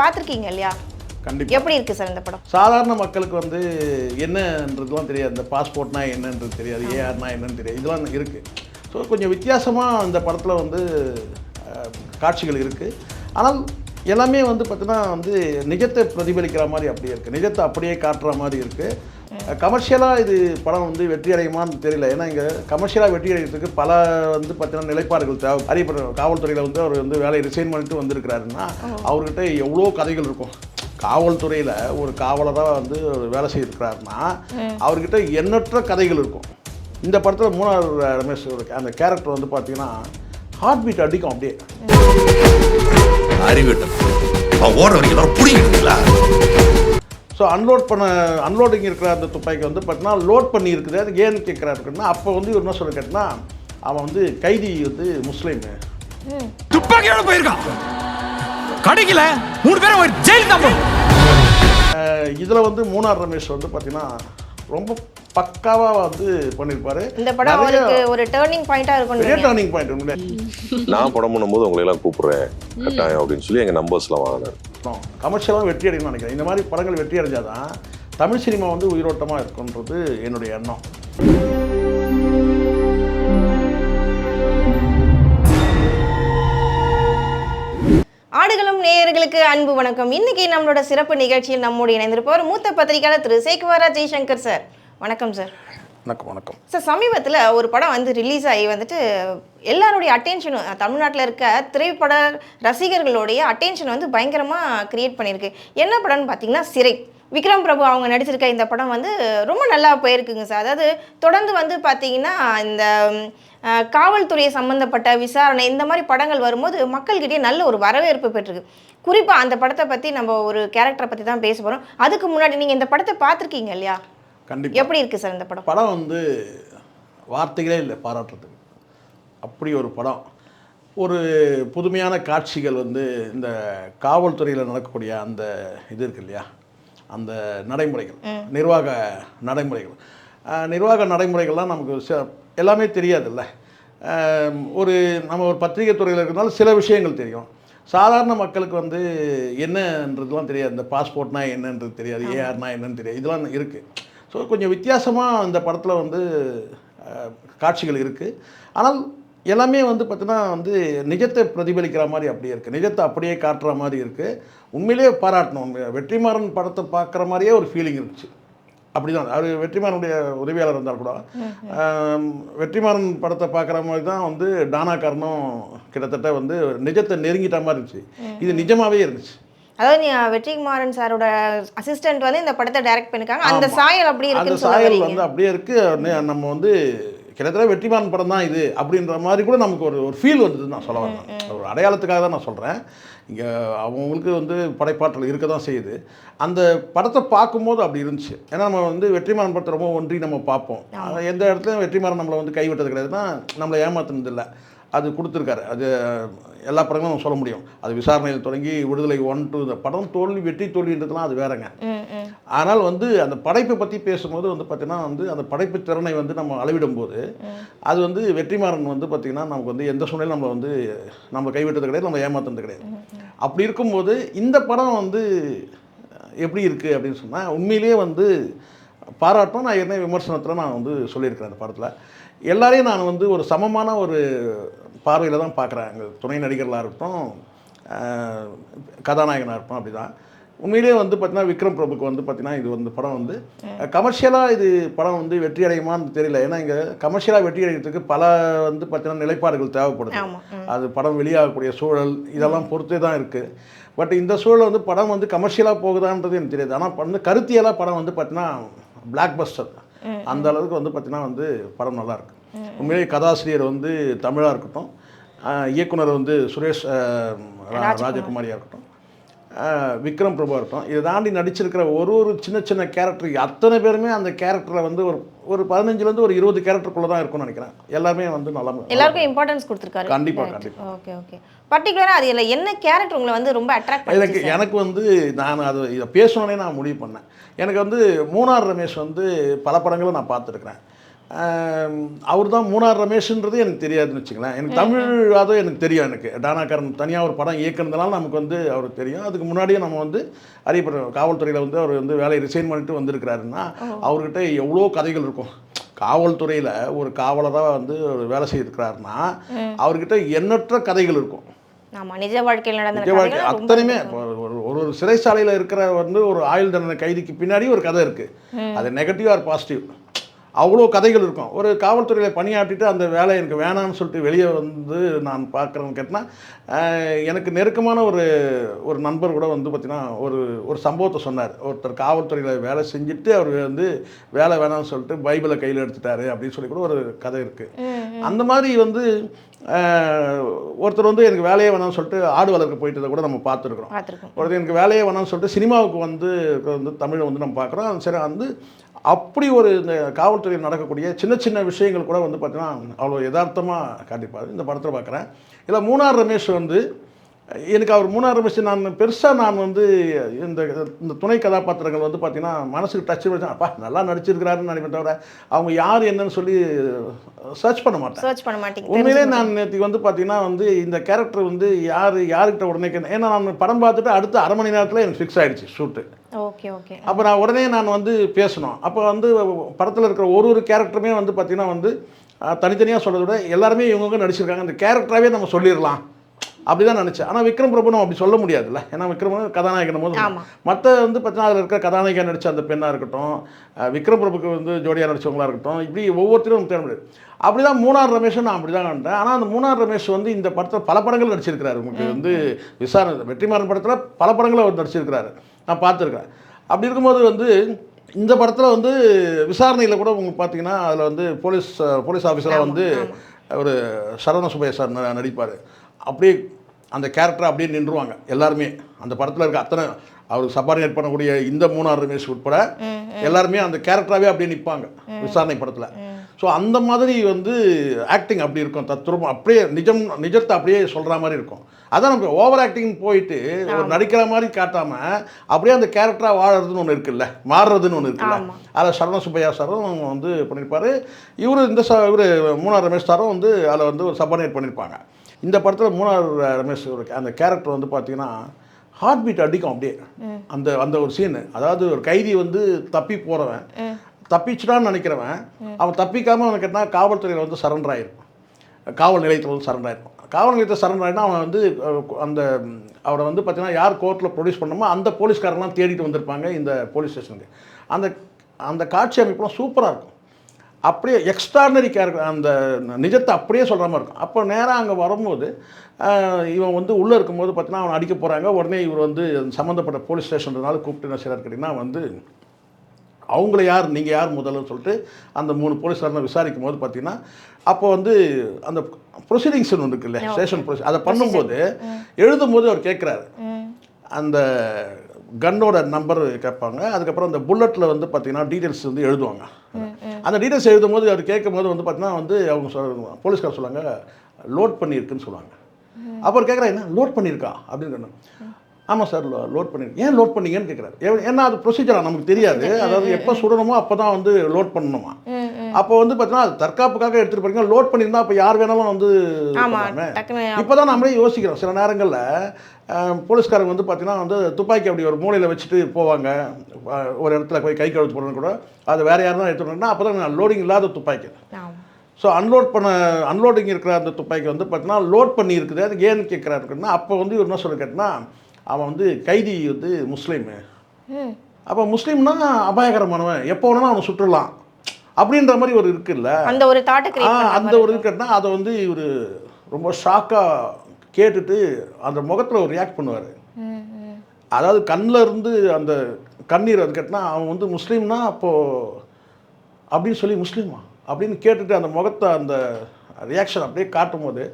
பார்த்துருக்கீங்க இல்லையா? கண்டிப்பாக. எப்படி இருக்குது சார் இந்த படம்? சாதாரண மக்களுக்கு வந்து என்னன்றதுலாம் தெரியாது, இந்த பாஸ்போர்ட்னா என்னன்றது தெரியாது, ஏஆர்னா என்னன்னு தெரியாது, இதெல்லாம் இருக்குது. ஸோ கொஞ்சம் வித்தியாசமாக இந்த படத்தில் வந்து காட்சிகள் இருக்குது. ஆனால் எல்லாமே வந்து பார்த்தீங்கன்னா வந்து நிஜத்தை பிரதிபலிக்கிற மாதிரி அப்படியே இருக்குது, நிஜத்தை அப்படியே காட்டுற மாதிரி இருக்குது. கமர்ஷியலாக இது படம் வந்து வெற்றி அடையுமான்னு தெரியல. ஏன்னா இங்கே கமர்ஷியலாக வெற்றி அடைகிறதுக்கு பல வந்து பார்த்தீங்கன்னா நிலைப்பாடுகள் தேவை. அறியப்படுற காவல்துறையில் வந்து அவர் வந்து வேலையை ரிசைன் பண்ணிட்டு வந்திருக்கிறாருன்னா அவர்கிட்ட எவ்வளோ கதைகள் இருக்கும். காவல்துறையில் ஒரு காவலராக வந்து வேலை செய்திருக்கிறாருன்னா அவர்கிட்ட எண்ணற்ற கதைகள் இருக்கும். இந்த படத்தில் மூணாவது ரமேஷ் அந்த கேரக்டர் வந்து பார்த்தீங்கன்னா ஹார்ட் பீட் அடிக்கும் அப்படியே. ஸோ அன்லோடிங் இருக்கிற அந்த துப்பாக்கி வந்து பார்த்தீங்கன்னா லோட் பண்ணி இருக்குது. அது ஏன்னு கேட்குறாருக்குன்னா அப்போ வந்து என்ன சொல்ல கேட்டனா அவன் வந்து கைதி வந்து முஸ்லீம் துப்பாக்கியோட போயிருக்கான் கடைக்கில 3 பேரும் ஜெயில் தான். இதில் வந்து மூணார் ரமேஷ் வந்து பார்த்தீங்கன்னா ரொம்ப பக்காவாக வந்து பண்ணியிருப்பாரு. இந்த படம் அவருக்கு ஒரு டேர்னிங் பாயிண்டாக இருக்கும். பெரிய டேர்னிங் பாயிண்ட் உண்மையிலே. நான் படம் பண்ணும்போது உங்களை எல்லாம் கூப்பிடுறேன் கட்டாயம் அப்படின்னு சொல்லி எங்கள் நம்பர்ஸ்லாம் வாங்கினேன். கமர்ஷியலாக வெற்றி அடையணும்னு நினைக்கிறேன். இந்த மாதிரி படங்கள் வெற்றி அடைஞ்சாதான் தமிழ் சினிமா வந்து உயிரோட்டமாக இருக்குன்றது என்னுடைய எண்ணம். ஆடுகளும் நேயர்களுக்கு அன்பு வணக்கம். இன்னைக்கு நம்மளோட சிறப்பு நிகழ்ச்சியில் நம்மோடு இணைந்திருப்பவர் மூத்த பத்திரிகையாளர் திரு சேகுவாரா ஜெய்சங்கர் சார். வணக்கம் சார். வணக்கம் சார். சமீபத்தில் ஒரு படம் வந்து ரிலீஸ் ஆகி வந்துட்டு எல்லாருடைய அட்டென்ஷனும் தமிழ்நாட்டில் இருக்க திரைப்பட ரசிகர்களுடைய அட்டென்ஷன் வந்து பயங்கரமாக கிரியேட் பண்ணியிருக்கு. என்ன படம்னு பார்த்தீங்கன்னா சிறை. விக்ரம் பிரபு அவங்க நடிச்சிருக்க இந்த படம் வந்து ரொம்ப நல்லா போயிருக்குங்க சார். அதாவது தொடர்ந்து வந்து பார்த்தீங்கன்னா இந்த காவல்துறையை சம்மந்தப்பட்ட விசாரணை இந்த மாதிரி படங்கள் வரும்போது மக்கள்கிட்டே நல்ல ஒரு வரவேற்பு பெற்றிருக்கு. குறிப்பாக அந்த படத்தை பற்றி நம்ம ஒரு கேரக்டரை பற்றி தான் பேச போகிறோம். அதுக்கு முன்னாடி நீங்கள் இந்த படத்தை பார்த்துருக்கீங்க இல்லையா? கண்டிப்பாக. எப்படி இருக்குது சார் இந்த படம்? படம் வந்து வார்த்தைகளே இல்லை பாராட்டுறதுக்கு. அப்படி ஒரு படம். ஒரு புதுமையான காட்சிகள் வந்து இந்த காவல்துறையில் நடக்கக்கூடிய அந்த இது இருக்கு இல்லையா, அந்த நடைமுறைகள், நிர்வாக நடைமுறைகள்லாம் நமக்கு எல்லாமே தெரியாதுல்ல. நம்ம ஒரு பத்திரிகை துறையில் இருக்கிறதுனால சில விஷயங்கள் தெரியும். சாதாரண மக்களுக்கு வந்து என்னன்றதுலாம் தெரியாது, இந்த பாஸ்போர்ட்னா என்னன்றது தெரியாது, ஏஆர்னா என்னன்னு தெரியாது, இதெல்லாம் இருக்குது. ஸோ கொஞ்சம் வித்தியாசமாக இந்த படத்தில் வந்து காட்சிகள் இருக்குது. ஆனால் எல்லாமே வந்து பார்த்தீங்கன்னா வந்து நிஜத்தை பிரதிபலிக்கிற மாதிரி அப்படியே இருக்குது, நிஜத்தை அப்படியே காட்டுற மாதிரி இருக்குது. உண்மையிலேயே பாராட்டணும். வெற்றிமாறன் படத்தை பார்க்குற மாதிரியே ஒரு ஃபீலிங் இருந்துச்சு. அப்படி தான் அவர் வெற்றிமாறனுடைய உதவியாளர் இருந்தால் கூட வெற்றிமாறன் படத்தை பார்க்குற மாதிரி தான் வந்து டானாக்காரனும் கிட்டத்தட்ட வந்து நிஜத்தை நெருங்கிட்ட மாதிரி இருந்துச்சு. இது நிஜமாகவே இருந்துச்சு. அதாவது வெற்றிமாறன் சாரோட அசிஸ்டன்ட் வந்து இந்த படத்தை டைரக்ட் பண்ணிருக்காங்க. அந்த சாயல் அப்படி இருக்கு. அந்த சாயல் வந்து அப்படியே இருக்குது. நம்ம வந்து கிட்டத்தட்ட வெற்றிமாறன் படம் தான் இது அப்படின்ற மாதிரி கூட நமக்கு ஒரு ஃபீல் வந்தது நான் சொல்ல வரேன். ஒரு அடையாளத்துக்காக தான் நான் சொல்கிறேன். இங்கே அவங்களுக்கு வந்து படைப்பாற்றல் இருக்க தான் செய்யுது. அந்த படத்தை பார்க்கும்போது அப்படி இருந்துச்சு. ஏன்னா நம்ம வந்து வெற்றிமாறன் படத்தை ரொம்ப ஒன்றி நம்ம பார்ப்போம். எந்த இடத்துலையும் வெற்றிமாறன் நம்மளை வந்து கைவிட்டது கிடையாதுன்னா நம்மளை ஏமாத்தினது இல்லை. அது கொடுத்துருக்காரு. அது எல்லா படங்களும் நம்ம சொல்ல முடியும். அது விசாரணையில் தொடங்கி விடுதலை 1 to இந்த படம் தோல்வி வெற்றி தோல்வின்றதுலாம் அது வேறங்க. ஆனால் வந்து அந்த படைப்பை பற்றி பேசும்போது வந்து பார்த்திங்கன்னா வந்து அந்த படைப்பு திறனை வந்து நம்ம அளவிடும் போது அது வந்து வெற்றிமாறன் வந்து பார்த்திங்கன்னா நமக்கு வந்து எந்த சூழ்நிலையும் நம்ம கைவிட்டது கிடையாது, நம்ம ஏமாத்துறது கிடையாது. அப்படி இருக்கும்போது இந்த படம் வந்து எப்படி இருக்குது அப்படின்னு சொன்னால் உண்மையிலேயே வந்து பாராட்டும். நான் ஏற்கனவே விமர்சனத்தில் நான் வந்து சொல்லியிருக்கிறேன். அந்த படத்தில் எல்லாரையும் நான் வந்து ஒரு சமமான ஒரு பார்வையில் தான் பார்க்குறேன். அங்கே துணை நடிகர்களாக இருக்கட்டும், கதாநாயகனாக இருக்கட்டும். அப்படி தான் உண்மையிலே வந்து பார்த்தீங்கன்னா விக்ரம் பிரபுக்கு வந்து பார்த்தீங்கன்னா இது வந்து படம் வந்து கமர்ஷியலாக இது படம் வந்து வெற்றி அடையுமான்னு தெரியல. ஏன்னா இங்கே கமர்ஷியலாக வெற்றி அடைகிறதுக்கு பல வந்து பார்த்தீங்கன்னா நிலைப்பாடுகள் தேவைப்படுது. அது படம் வெளியாகக்கூடிய சூழல் இதெல்லாம் பொறுத்தே தான் இருக்குது. பட் இந்த சூழல் வந்து படம் வந்து கமர்ஷியலாக போகுதான்றது எனக்கு தெரியாது. ஆனால் வந்து கருத்தியலாக படம் வந்து பார்த்தீங்கன்னா பிளாக் பஸ்டர் அந்த அளவுக்கு வந்து பார்த்தீங்கன்னா வந்து படம் நல்லாயிருக்கு. உண்மையிலேயே கதாசிரியர் வந்து தமிழாக இருக்கட்டும், இயக்குனர் வந்து சுரேஷ் ராஜகுமாரியாக இருக்கட்டும், விக்ரம் பிரபு இருக்கட்டும், இதை தாண்டி நடிச்சிருக்கிற ஒரு சின்ன கேரக்டர் அத்தனை பேருமே அந்த கேரக்டரை வந்து ஒரு 15லேருந்து ஒரு 20 கேரக்டருக்குள்ளே தான் இருக்கும்னு நினைக்கிறேன். எல்லாமே வந்து நல்லா எல்லாருக்கும் இம்பார்ட்டன்ஸ் கொடுத்துருக்காரு. கண்டிப்பாக. ஓகே. பர்டிகுலராக அது இல்லை என்ன கேரக்டர் உங்களை வந்து ரொம்ப அட்ராக்ட் பண்ணுது? எனக்கு வந்து நான் இதை பேசணுன்னே நான் முடிவு பண்ணேன். எனக்கு வந்து மூணார் ரமேஷ் வந்து பல படங்களும் நான் பார்த்துருக்குறேன். அவர் தான் மூணார் ரமேஷ்ன்றது எனக்கு தெரியாதுன்னு வச்சுங்களேன். எனக்கு தமிழ் அதுவும் எனக்கு தெரியும். எனக்கு டானாக்காரன் தனியாக ஒரு படம் இயக்குனதுனால நமக்கு வந்து அவருக்கு தெரியும். அதுக்கு முன்னாடியே நம்ம வந்து அறியப்படுறோம். காவல்துறையில் வந்து அவர் வந்து வேலையை ரிசைன் பண்ணிட்டு வந்திருக்கிறாருன்னா அவர்கிட்ட எவ்வளோ கதைகள் இருக்கும். காவல்துறையில் ஒரு காவலராக வந்து வேலை செய்திருக்கிறாருன்னா அவர்கிட்ட எண்ணற்ற கதைகள் இருக்கும். ஆமா, நிஜ வாழ்க்கையில் நடந்த நிஜ வாழ்க்கை அத்தனையுமே ஒரு சிறைச்சாலையில் இருக்கிற வந்து ஒரு ஆயுள் தண்டனை கைதிக்கு பின்னாடி ஒரு கதை இருக்குது. அது நெகட்டிவ் ஆர் பாசிட்டிவ், அவ்வளோ கதைகள் இருக்கும். ஒரு காவல்துறையில் பணியாற்றிட்டு அந்த வேலை எனக்கு வேணாம்னு சொல்லிட்டு வெளியே வந்து நான் பார்க்குறேன்னு கேட்டால், எனக்கு நெருக்கமான ஒரு நண்பர் கூட வந்து பார்த்திங்கன்னா ஒரு சம்பவத்தை சொன்னார். ஒருத்தர் காவல்துறையில் வேலை செஞ்சுட்டு அவர் வந்து வேலை வேணாம்னு சொல்லிட்டு பைபிளை கையில் எடுத்துட்டாரு அப்படின்னு சொல்லி கூட ஒரு கதை இருக்குது. அந்த மாதிரி வந்து ஒருத்தர் வந்து எனக்கு வேலையே வேணாம்னு சொல்லிட்டு ஆடு வளர்க்க போயிட்டதை கூட நம்ம பார்த்துருக்குறோம். ஒருத்தர் எனக்கு வேலையே வேணாம்னு சொல்லிட்டு சினிமாவுக்கு வந்து தமிழை வந்து நம்ம பார்க்குறோம். சரி, வந்து அப்படி ஒரு இந்த காவல்துறையில் நடக்கக்கூடிய சின்ன சின்ன விஷயங்கள் கூட வந்து பார்த்தீங்கன்னா அவ்வளோ யதார்த்தமாக காட்டிப்பார் இந்த படத்தில் பார்க்குறேன். இல்லை மூணார் ரமேஷ் வந்து எனக்கு அவர் மூணார் ரமேஷ் நான் வந்து இந்த துணை கதாபாத்திரங்கள் வந்து பார்த்தீங்கன்னா மனசுக்கு டச் வச்சா அப்பா நல்லா நடிச்சிருக்கிறாருன்னு நினைப்பேன். தவிர அவங்க யார் என்னன்னு சொல்லி சர்ச் பண்ண மாட்டேன். உண்மையிலே நான் நேற்று வந்து பார்த்தீங்கன்னா வந்து இந்த கேரக்டர் வந்து யாருக்கிட்ட உடனே ஏன்னா நான் படம் பார்த்துட்டு அடுத்த அரை மணி நேரத்தில் எனக்கு ஃபிக்ஸ் ஆகிடுச்சு ஷூட்டு. அப்போ நான் உடனே வந்து பேசணும். அப்போ வந்து படத்தில் இருக்கிற ஒரு கேரக்டருமே வந்து பார்த்தீங்கன்னா வந்து தனித்தனியாக சொல்கிறத விட எல்லாருமே இவங்க நடிச்சிருக்காங்க, இந்த கேரக்டராகவே நம்ம சொல்லிடலாம் அப்படி தான் நினச்சேன். ஆனால் விக்ரம் பிரபு நம்ம அப்படி சொல்ல முடியாதுல்ல. ஏன்னா விக்ரம் கதாநாயகன் போது மற்ற வந்து பார்த்தீங்கன்னா அதில் இருக்கிற கதாநாயகன் நடித்த அந்த பெண்ணாக இருக்கட்டும், விக்ரம் பிரபுக்கு வந்து ஜோடியாக நடித்தவங்களாக இருக்கட்டும், இப்படி ஒவ்வொருத்தரும் தேட முடியாது. அப்படி தான் மூணார் ரமேஷும் நான் அப்படி தான் கண்டேன். ஆனால் அந்த மூணார் ரமேஷ் வந்து இந்த படத்தில் பல படங்கள் நடிச்சிருக்கிறாரு. உங்களுக்கு வந்து விசாரணை வெற்றிமாறன் படத்தில் பல படங்கள் அவர் நடிச்சிருக்கிறாரு, நான் பார்த்துருக்கேன். அப்படி இருக்கும்போது வந்து இந்த படத்தில் வந்து விசாரணையில் கூட உங்களுக்கு பார்த்தீங்கன்னா அதில் வந்து போலீஸ் ஆஃபீஸராக வந்து ஒரு சரவண சுப்பையா சார் நடிப்பார். அப்படியே அந்த கேரக்டரை அப்படியே நின்றுவாங்க எல்லாருமே. அந்த படத்தில் இருக்க அத்தனை அவருக்கு சப்பார்டினேட் பண்ணக்கூடிய இந்த மூணார் ரமேஷ் உட்பட எல்லாருமே அந்த கேரக்டராகவே அப்படியே நிற்பாங்க விசாரணை படத்தில். ஸோ அந்த மாதிரி வந்து ஆக்டிங் அப்படி இருக்கும், தத்துவம் அப்படியே நிஜத்தை அப்படியே சொல்கிற மாதிரி இருக்கும். அதான் நமக்கு ஓவர் ஆக்டிங் போயிட்டு ஒரு நடிக்கிற மாதிரி காட்டாமல் அப்படியே அந்த கேரக்டராக வாழறதுன்னு ஒன்று இருக்குல்ல, மாறுறதுன்னு ஒன்று இருக்குல்ல. அதில் சரவண சுப்பையா சாரும் வந்து பண்ணியிருப்பார். இவர் மூணார் ரமேஷ் சாரும் வந்து அதில் வந்து ஒரு சப்பார்டினேட் பண்ணியிருப்பாங்க. இந்த படத்தில் மூணார் ரமேஷ் அந்த கேரக்டர் வந்து பார்த்தீங்கன்னா ஹார்ட் பீட் அடிக்கும் அப்படியே. அந்த ஒரு சீனு, அதாவது ஒரு கைதி வந்து தப்பி போகிறவன், தப்பிச்சுட்டான்னு நினைக்கிறவன், அவன் தப்பிக்காமல் அவனுக்கு என்ன காவல்துறையில் வந்து சரண்டர் ஆகிருப்பான், காவல் நிலையத்தில் வந்து சரண்டர் ஆகிருப்பான். காவல் நிலையத்தில் சரண்டர் ஆகினா அவன் வந்து அவரை வந்து பார்த்தீங்கன்னா யார் கோர்ட்டில் ப்ரொடியூஸ் பண்ணணுமோ அந்த போலீஸ்காரெலாம் தேடிட்டு வந்திருப்பாங்க இந்த போலீஸ் ஸ்டேஷனுக்கு. அந்த காட்சி அமைப்புலாம் சூப்பராக இருக்கும். அப்படியே எக்ஸ்ட்ராடனரி கேரக்டர், அந்த நிஜத்தை அப்படியே சொல்கிற மாதிரி இருக்கும். அப்போ நேராக அங்கே வரும்போது இவன் வந்து உள்ளே இருக்கும்போது பார்த்தீங்கன்னா அவன் அடிக்க போகிறாங்க. உடனே இவர் வந்து சம்மந்தப்பட்ட போலீஸ் ஸ்டேஷன்றதுனால கூப்பிட்டு என்ன செய்கிறார் கேட்டிங்கன்னா வந்து அவங்கள யார் நீங்கள் யார் முதல்ல சொல்லிட்டு அந்த 3 போலீஸ்காரனை விசாரிக்கும் போது பார்த்தீங்கன்னா அப்போ வந்து அந்த ப்ரொசீடிங்ஸ்னு ஒன்று இருக்குல்ல, ஸ்டேஷன் ப்ரொசீட், அதை பண்ணும்போது எழுதும்போது அவர் கேட்குறாரு. அந்த கன்னோட நம்பர் கேட்பாங்க, அதுக்கப்புறம் அந்த புல்லட்டில் வந்து பார்த்தீங்கன்னா டீட்டெயில்ஸ் வந்து எழுதுவாங்க. அந்த டீட்டெயில்ஸ் எழுதும் போது அவர் கேட்கும் போது வந்து பார்த்தீங்கன்னா வந்து அவங்க போலீஸ்கார் சொல்லுவாங்க லோட் பண்ணியிருக்குன்னு சொல்லுவாங்க. அப்புறம் கேட்குறா என்ன லோட் பண்ணியிருக்கா அப்படின்னு. ஆமாம் சார் லோட் பண்ணியிருக்கேன். ஏன் லோட் பண்ணீங்கன்னு கேட்குறாரு. ஏன்னா அது ப்ரொசீஜராக நமக்கு தெரியாது. அதாவது எப்போ சுடணுமோ அப்போ தான் வந்து லோட் பண்ணணுமா. அப்போ வந்து பார்த்தீங்கன்னா அது தற்காப்புக்காக எடுத்துகிட்டு போறீங்க, லோட் பண்ணியிருந்தா அப்போ யார் வேணாலும் வந்து இப்போ தான் நம்மளே யோசிக்கிறோம். சில நேரங்களில் போலீஸ்காரங்க வந்து பார்த்தீங்கன்னா வந்து துப்பாக்கி அப்படி ஒரு மூலையில் வச்சுட்டு போவாங்க, ஒரு இடத்துல போய் கை கழுத்து போடணும் கூட, அது வேறு யாரும் தான் எடுத்துட்டோம்னா அப்போ தான் லோடிங் இல்லாத துப்பாக்கி. ஸோ அன்லோடிங் இருக்கிற அந்த துப்பாக்கி வந்து பார்த்தீங்கன்னா லோட் பண்ணி இருக்குது. அது ஏன்னு கேட்குறாருன்னா அப்போ வந்து இவர் என்ன சொல்ல கேட்டினா அவன் வந்து கைதி வந்து முஸ்லீமு, அப்போ முஸ்லீம்னா அபாயகரமானவன், எப்போ வேணாலும் அவனை சுட்டுடலாம் அப்படின்ற மாதிரி ஒரு இருக்குல்ல, அந்த ஒரு தாட்டை அந்த ஒரு இருக்குன்னா அதை வந்து இவர் ரொம்ப ஷாக்காக கேட்டுட்டு அந்த முகத்தில் ஒரு ரியாக்ட் பண்ணுவார். அதாவது கண்ணில் இருந்து அந்த கண்ணீர் அது கேட்டினா அவன் வந்து முஸ்லீம்னா அப்போது அப்படின்னு சொல்லி முஸ்லீமா அப்படின்னு கேட்டுட்டு அந்த முகத்தை அந்த ரியாக்ஷன் அப்படியே காட்டும் போது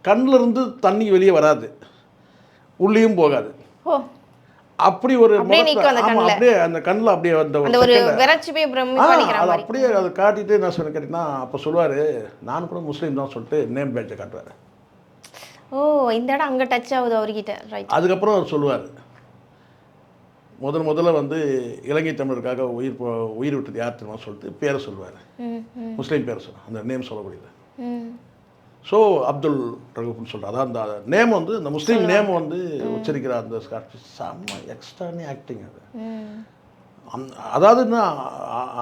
கண்ணில் இருந்து தண்ணி வெளியே வராது, உள்ளேயும் போகாது. அப்படி ஒரு அப்படியே அந்த கண்ணில் அப்படியே அப்படியே அதை காட்டிட்டு என்ன சொல்ல கேட்டீங்கன்னா அப்போ சொல்லுவார் நான் கூட முஸ்லீம் தான் சொல்லிட்டு நேம் பேட்சை காட்டுவார். ஓ, இந்த இடம் அங்கே டச் ஆகுது அவர்கிட்ட. அதுக்கப்புறம் அவர் சொல்லுவார் முதல்ல வந்து இலங்கை தமிழருக்காக உயிர் விட்டது யார் தெரியுமா சொல்லிட்டு பேரை சொல்லுவார். முஸ்லீம் பேரை சொல்லுவார், அந்த நேம் சொல்லக்கூடியது. ஸோ அப்துல் ரகுப்னு சொல்கிறார். அதான் அந்த நேம் வந்து அந்த முஸ்லீம் நேம் வந்து உச்சரிக்கிற அந்த காட்சி செம்ம எக்ஸ்ட்ரானி ஆக்டிங் அது. அதாவதுன்னா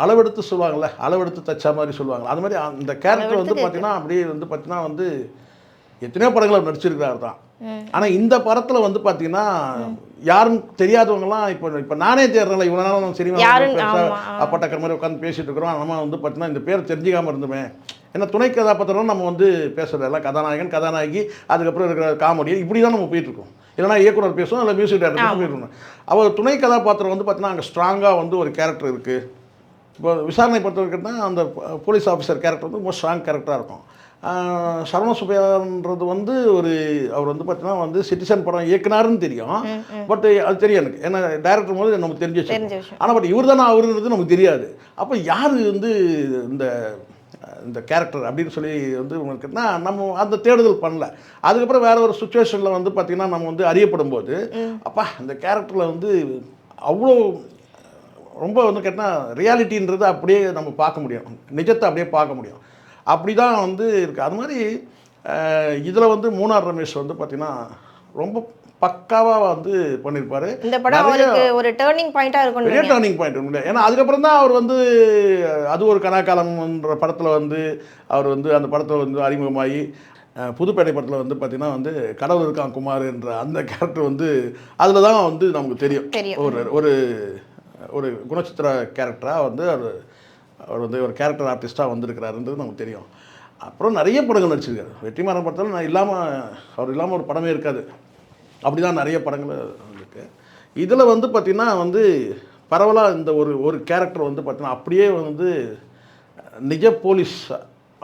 அளவெடுத்து சொல்லுவாங்கள்ல, அளவெடுத்து தச்சா மாதிரி சொல்லுவாங்க. அது மாதிரி அந்த கேரக்டர் வந்து பார்த்தீங்கன்னா அப்படியே வந்து பார்த்தீங்கன்னா வந்து எத்தனையோ படங்கள் அவர் நடிச்சிருக்கிறார் தான். ஆனால் இந்த படத்தில் வந்து பார்த்தீங்கன்னா யாரும் தெரியாதவங்கலாம் இப்போ நானே தேடுறேன்ல, இவ்வளோ நாளும் நம்ம சினிமா அப்பட்டக்கிற மாதிரி உட்காந்து பேசிகிட்டு இருக்கிறோம். நம்ம வந்து பார்த்தீங்கன்னா இந்த பேர் தெரிஞ்சிக்காமல் இருந்துமே. ஏன்னா துணை கதாபாத்திரம் நம்ம வந்து பேசுகிறது எல்லாம் கதாநாயகன் கதாநாயகி, அதுக்கப்புறம் இருக்கிற காமெடி, இப்படி தான் நம்ம போயிட்டுருக்கோம். இல்லைனா இயக்குனர் பேசுவோம், இல்லை மியூசிக் டைரக்டர் போயிட்டுருக்கோம். அவர் துணை கதாபாத்திரம் வந்து பார்த்தீங்கன்னா அங்கே ஸ்ட்ராங்காக வந்து ஒரு கேரக்டர் இருக்குது. இப்போ விசாரணை பொறுத்த வரைக்கும் தான் அந்த போலீஸ் ஆஃபீஸர் கேரக்டர் வந்து ரொம்ப ஸ்ட்ராங் கேரக்டராக இருக்கும். சரவண சுப்பையான்றது வந்து அவர் வந்து பார்த்தீங்கன்னா வந்து சிட்டிசன் படம் இயக்குனாருன்னு தெரியும். பட் அது தெரியும் எனக்கு, ஏன்னா டைரக்டர் போது நமக்கு தெரிஞ்ச விஷயம். ஆனால் பட் இவர் தானே அவருன்றது நமக்கு தெரியாது. அப்போ யார் வந்து இந்த கேரக்டர் அப்படின்னு சொல்லி வந்து உங்களுக்குன்னா நம்ம அந்த தேடுதல் பண்ணல. அதுக்கப்புறம் வேற ஒரு சுச்சுவேஷனில் வந்து பார்த்திங்கன்னா நம்ம வந்து அறியப்படும் போது அப்பா இந்த கேரக்டரில் வந்து அவ்வளோ ரொம்ப வந்து கேட்டால் ரியாலிட்டின்றது அப்படியே நம்ம பார்க்க முடியும், நிஜத்தை அப்படியே பார்க்க முடியும். அப்படி தான் வந்து இருக்குது. அது மாதிரி இதில் வந்து மூணார் ரமேஷ் வந்து பார்த்திங்கன்னா ரொம்ப பக்காவாக வந்து பண்ணியிருப்பார். இந்த படம் அவருக்கு ஒரு டேர்னிங் பாயிண்ட்டாக இருக்கும். பெரிய டேர்னிங் பாயிண்ட் உண்டு. ஏன்னா அதுக்கப்புறம் தான் அவர் வந்து அது ஒரு கனாக்காலம்ன்ற படத்தில் வந்து அவர் வந்து அந்த படத்தில் வந்து அறிமுகமாகி புதுப்பேட்டை படத்தில் வந்து பார்த்திங்கன்னா வந்து கடவுள் இருக்கான் குமார் என்ற அந்த கேரக்டர் வந்து அதில் தான் வந்து நமக்கு தெரியும். ஒரு ஒரு குணச்சித்திர கேரக்டராக வந்து அவர் வந்து ஒரு கேரக்டர் ஆர்டிஸ்ட்டாக வந்திருக்கிறாருன்றது நமக்கு தெரியும். அப்புறம் நிறைய படங்கள் நடிச்சிருக்காரு. வெற்றிமாறன் படத்தில் அவர் இல்லாமல் ஒரு படமே இருக்காது. அப்படி தான் நிறைய படங்கள் இருக்குது. இதில் வந்து பார்த்திங்கன்னா வந்து பரவலாக இந்த ஒரு கேரக்டர் வந்து பார்த்திங்கன்னா அப்படியே வந்து நிஜ போலீஸ்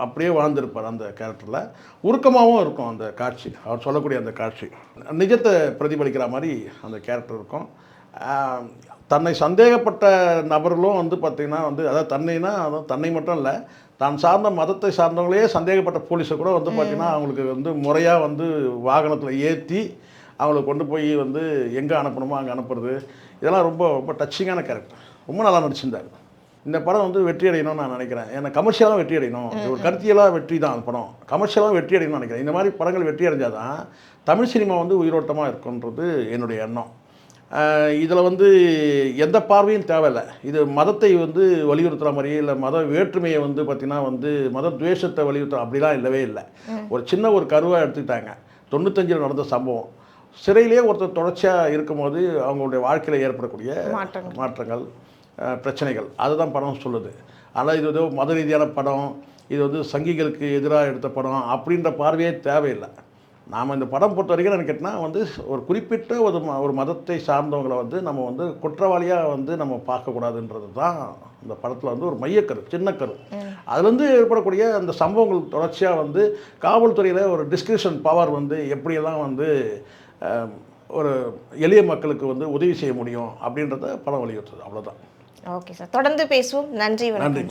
அப்படியே வாழ்ந்திருப்பார். அந்த கேரக்டரில் உருக்கமாகவும் இருக்கும் அந்த காட்சி, அவர் சொல்லக்கூடிய அந்த காட்சி நிஜத்தை பிரதிபலிக்கிற மாதிரி அந்த கேரக்டர் இருக்கும். தன்னை சந்தேகப்பட்ட நபர்களும் வந்து பார்த்திங்கன்னா வந்து அதாவது தன்னை மட்டும் இல்லை, தான் சார்ந்த மதத்தை சார்ந்தவங்களே சந்தேகப்பட்ட போலீஸை கூட வந்து பார்த்திங்கன்னா அவங்களுக்கு வந்து முறையாக வந்து வாகனத்தில் ஏற்றி அவங்கள கொண்டு போய் வந்து எங்கே அனுப்பணுமோ அங்கே அனுப்புறது, இதெல்லாம் ரொம்ப ரொம்ப டச்சிங்கான கேரக்டர். ரொம்ப நல்லா நடிச்சிருந்தார். இந்த படம் வந்து வெற்றி அடையணும்னு நான் நினைக்கிறேன். ஏன்னா கமர்ஷியலாக வெற்றி அடையணும், ஒரு கருத்தியலாக வெற்றி தான் அந்த படம். கமர்ஷியலாக வெற்றி அடையணும்னு நினைக்கிறேன். இந்த மாதிரி படங்கள் வெற்றி அடைஞ்சால் தான் தமிழ் சினிமா வந்து உயிரோட்டமாக இருக்குன்றது என்னுடைய எண்ணம். இதில் வந்து எந்த பார்வையும் தேவையில்லை. இது மதத்தை வந்து வலியுறுத்துகிற மாதிரியே இல்லை, மத வேற்றுமையை வந்து பார்த்திங்கன்னா வந்து மத துவேஷத்தை வலியுறுத்துற அப்படிலாம் இல்லவே இல்லை. ஒரு சின்ன ஒரு கருவாக எடுத்துக்கிட்டாங்க. 95 நடந்த சம்பவம். சிறையிலே ஒருத்தர் தொடர்ச்சியாக இருக்கும்போது அவங்களுடைய வாழ்க்கையில் ஏற்படக்கூடிய மாற்றங்கள் பிரச்சனைகள் அதுதான் படம் சொல்லுது. ஆனால் இது வந்து மத ரீதியான படம், இது வந்து சங்கிகளுக்கு எதிராக எடுத்த படம் அப்படின்ற பார்வையே தேவையில்லை. நாம் இந்த படம் பொறுத்த வரைக்கும் எனக்கு கேட்டால் வந்து ஒரு குறிப்பிட்ட ஒரு மதத்தை சார்ந்தவங்களை வந்து நம்ம வந்து குற்றவாளியாக வந்து நம்ம பார்க்கக்கூடாதுன்றது தான் இந்த படத்தில் வந்து ஒரு மையக்கரு, சின்னக்கரு. அதுலேருந்து ஏற்படக்கூடிய அந்த சம்பவங்கள் தொடர்ச்சியாக வந்து காவல்துறையில் ஒரு டிஸ்கிரிப்ஷன் பவர் வந்து எப்படியெல்லாம் வந்து ஒரு எளிய மக்களுக்கு வந்து உதவி செய்ய முடியும் அப்படின்றத படம் வலியுறுத்துது. அவ்வளோதான். ஓகே சார், தொடர்ந்து பேசுவோம். நன்றி. நன்றி.